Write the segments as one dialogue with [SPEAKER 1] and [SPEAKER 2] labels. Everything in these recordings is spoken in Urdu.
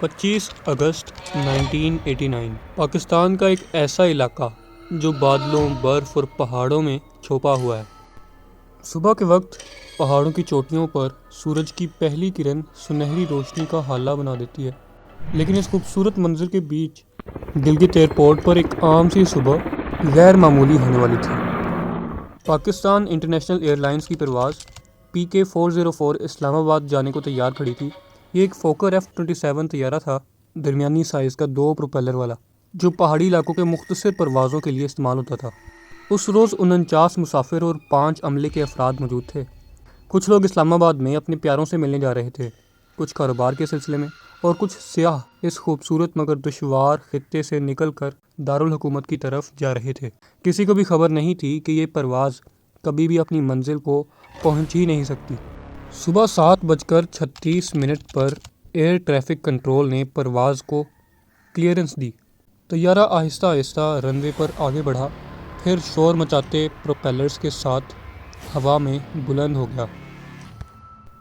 [SPEAKER 1] 25 اگست 1989 پاکستان کا ایک ایسا علاقہ جو بادلوں، برف اور پہاڑوں میں چھپا ہوا ہے۔ صبح کے وقت پہاڑوں کی چوٹیوں پر سورج کی پہلی کرن سنہری روشنی کا حالہ بنا دیتی ہے، لیکن اس خوبصورت منظر کے بیچ گلگت ایئرپورٹ پر ایک عام سی صبح غیر معمولی ہونے والی تھی۔ پاکستان انٹرنیشنل ایئر لائنز کی پرواز PK-404 اسلام آباد جانے کو تیار کھڑی تھی۔ یہ ایک فوکر F-27 طیارہ تھا، درمیانی سائز کا 2 پروپیلر والا، جو پہاڑی علاقوں کے مختصر پروازوں کے لیے استعمال ہوتا تھا۔ اس روز 49 مسافر اور 5 عملے کے افراد موجود تھے۔ کچھ لوگ اسلام آباد میں اپنے پیاروں سے ملنے جا رہے تھے، کچھ کاروبار کے سلسلے میں، اور کچھ سیاح اس خوبصورت مگر دشوار خطے سے نکل کر دارالحکومت کی طرف جا رہے تھے۔ کسی کو بھی خبر نہیں تھی کہ یہ پرواز کبھی بھی اپنی منزل کو پہنچ ہی نہیں سکتی۔ صبح 7:36 پر ایئر ٹریفک کنٹرول نے پرواز کو کلیئرنس دی۔ طیارہ آہستہ آہستہ رن وے پر آگے بڑھا، پھر شور مچاتے پروپیلرز کے ساتھ ہوا میں بلند ہو گیا۔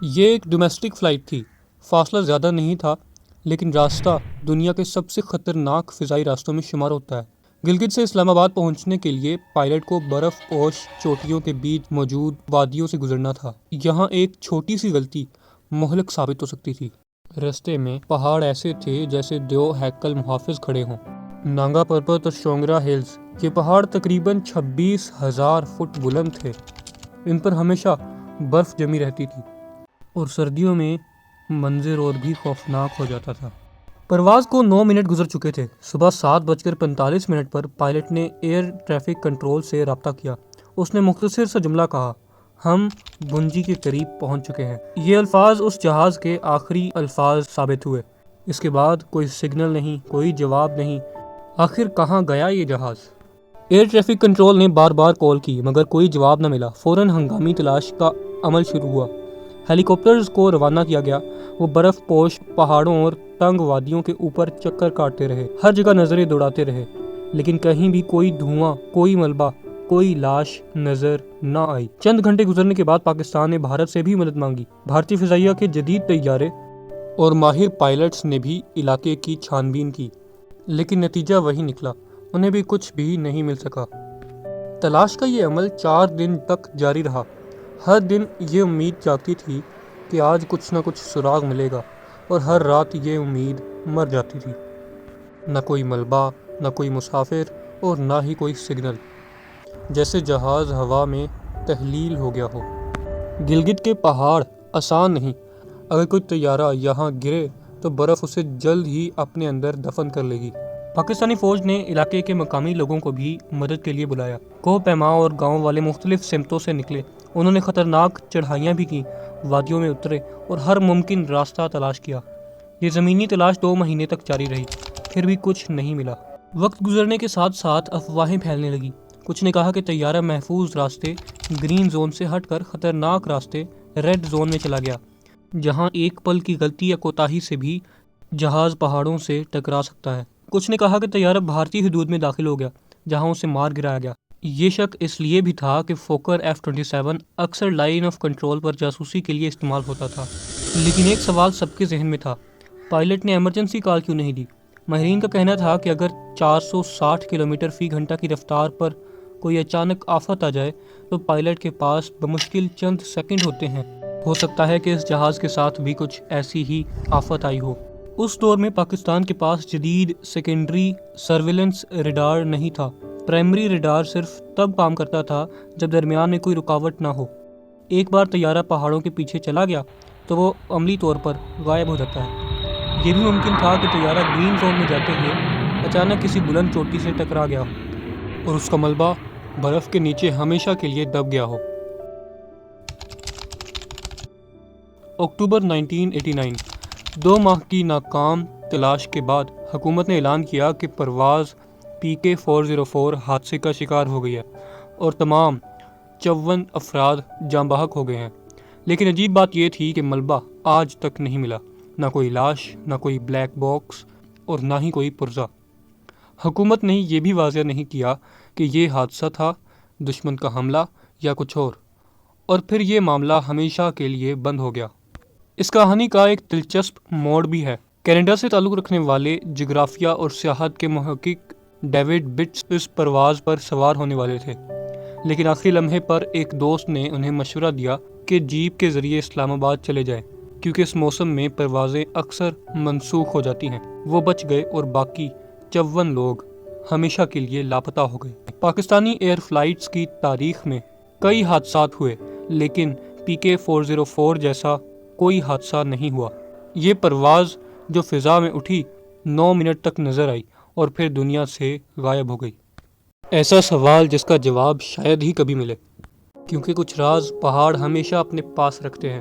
[SPEAKER 1] یہ ایک ڈومیسٹک فلائٹ تھی، فاصلہ زیادہ نہیں تھا، لیکن راستہ دنیا کے سب سے خطرناک فضائی راستوں میں شمار ہوتا ہے۔ گلگت سے اسلام آباد پہنچنے کے لیے پائلٹ کو برف پوش چوٹیوں کے بیچ موجود وادیوں سے گزرنا تھا۔ یہاں ایک چھوٹی سی غلطی مہلک ثابت ہو سکتی تھی۔ رستے میں پہاڑ ایسے تھے جیسے 2 ہیکل محافظ کھڑے ہوں۔ نانگا پربت اور شونگرا ہلز، یہ پہاڑ تقریباً 26,000 فٹ بلند تھے۔ ان پر ہمیشہ برف جمی رہتی تھی اور سردیوں میں منظر اور بھی خوفناک ہو جاتا تھا۔ پرواز کو 9 منٹ گزر چکے تھے۔ صبح 7:45 پر پائلٹ نے ایئر ٹریفک کنٹرول سے رابطہ کیا۔ اس نے مختصر سا جملہ کہا، ہم بنجی کے قریب پہنچ چکے ہیں۔ یہ الفاظ اس جہاز کے آخری الفاظ ثابت ہوئے۔ اس کے بعد کوئی سگنل نہیں، کوئی جواب نہیں۔ آخر کہاں گیا یہ جہاز؟ ایئر ٹریفک کنٹرول نے بار بار کال کی، مگر کوئی جواب نہ ملا۔ فوراً ہنگامی تلاش کا عمل شروع ہوا۔ ہیلی کاپٹرز کو روانہ کیا گیا۔ وہ برف پوش پہاڑوں اور تنگ وادیوں کے اوپر چکر کاٹتے رہے، ہر جگہ نظریں دوڑاتے رہے، لیکن کہیں بھی کوئی دھواں، کوئی ملبہ، کوئی لاش نظر نہ آئی۔ چند گھنٹے گزرنے کے بعد پاکستان نے بھارت سے بھی مدد مانگی۔ بھارتی فضائیہ کے جدید طیارے اور ماہر پائلٹس نے بھی علاقے کی چھان بین کی، لیکن نتیجہ وہی نکلا، انہیں بھی کچھ بھی نہیں مل سکا۔ تلاش کا یہ عمل 4 دن تک جاری رہا۔ ہر دن یہ امید جاگتی تھی کہ آج کچھ نہ کچھ سراغ ملے گا، اور ہر رات یہ امید مر جاتی تھی۔ نہ کوئی ملبہ، نہ کوئی مسافر، اور نہ ہی کوئی سگنل، جیسے جہاز ہوا میں تحلیل ہو گیا ہو۔ گلگت کے پہاڑ آسان نہیں۔ اگر کوئی طیارہ یہاں گرے تو برف اسے جلد ہی اپنے اندر دفن کر لے گی۔ پاکستانی فوج نے علاقے کے مقامی لوگوں کو بھی مدد کے لیے بلایا۔ کوہ پیما اور گاؤں والے مختلف سمتوں سے نکلے۔ انہوں نے خطرناک چڑھائیاں بھی کیں، وادیوں میں اترے اور ہر ممکن راستہ تلاش کیا۔ یہ زمینی تلاش 2 مہینے تک جاری رہی، پھر بھی کچھ نہیں ملا۔ وقت گزرنے کے ساتھ ساتھ افواہیں پھیلنے لگیں۔ کچھ نے کہا کہ طیارہ محفوظ راستے گرین زون سے ہٹ کر خطرناک راستے ریڈ زون میں چلا گیا، جہاں ایک پل کی غلطی یا کوتاہی سے بھی جہاز پہاڑوں سے ٹکرا سکتا ہے۔ کچھ نے کہا کہ طیارہ بھارتی حدود میں داخل ہو گیا، جہاں اسے مار گرایا گیا۔ یہ شک اس لیے بھی تھا کہ فوکر F-27 اکثر لائن آف کنٹرول پر جاسوسی کے لیے استعمال ہوتا تھا۔ لیکن ایک سوال سب کے ذہن میں تھا، پائلٹ نے ایمرجنسی کال کیوں نہیں دی؟ ماہرین کا کہنا تھا کہ اگر 460 کلومیٹر فی گھنٹہ کی رفتار پر کوئی اچانک آفت آ جائے تو پائلٹ کے پاس بمشکل چند سیکنڈ ہوتے ہیں۔ ہو سکتا ہے کہ اس جہاز کے ساتھ بھی کچھ ایسی ہی آفت آئی ہو۔ اس دور میں پاکستان کے پاس جدید سیکنڈری سرویلنس ریڈار نہیں تھا۔ پرائمری ریڈار صرف تب کام کرتا تھا جب درمیان میں کوئی رکاوٹ نہ ہو۔ ایک بار طیارہ پہاڑوں کے پیچھے چلا گیا تو وہ عملی طور پر غائب ہو جاتا ہے۔ یہ بھی ممکن تھا کہ طیارہ گرین زون میں جاتے ہوئے اچانک کسی بلند چوٹی سے ٹکرا گیا ہو اور اس کا ملبہ برف کے نیچے ہمیشہ کے لیے دب گیا ہو۔ اکتوبر 1989، 2 ماہ کی ناکام تلاش کے بعد حکومت نے اعلان کیا کہ پرواز PK-404 حادثے کا شکار ہو گئی ہے اور تمام 54 افراد جاں بحق ہو گئے ہیں۔ لیکن عجیب بات یہ تھی کہ ملبہ آج تک نہیں ملا، نہ کوئی لاش، نہ کوئی بلیک باکس، اور نہ ہی کوئی پرزہ۔ حکومت نے یہ بھی واضح نہیں کیا کہ یہ حادثہ تھا، دشمن کا حملہ، یا کچھ اور پھر یہ معاملہ ہمیشہ کے لیے بند ہو گیا۔ اس کہانی کا ایک دلچسپ موڑ بھی ہے۔ کینیڈا سے تعلق رکھنے والے جغرافیہ اور سیاحت کے محقق ڈیوڈ بٹس اس پرواز پر سوار ہونے والے تھے، لیکن آخری لمحے پر ایک دوست نے انہیں مشورہ دیا کہ جیپ کے ذریعے اسلام آباد چلے جائیں کیونکہ اس موسم میں پروازیں اکثر منسوخ ہو جاتی ہیں۔ وہ بچ گئے اور باقی 54 لوگ ہمیشہ کے لیے لاپتہ ہو گئے۔ پاکستانی ایئر فلائٹس کی تاریخ میں کئی حادثات ہوئے، لیکن PK-404 جیسا کوئی حادثہ نہیں ہوا۔ یہ پرواز جو فضا میں اٹھی 9 منٹ تک نظر آئی اور پھر دنیا سے غائب ہو گئی۔ ایسا سوال جس کا جواب شاید ہی کبھی ملے، کیونکہ کچھ راز پہاڑ ہمیشہ اپنے پاس رکھتے ہیں۔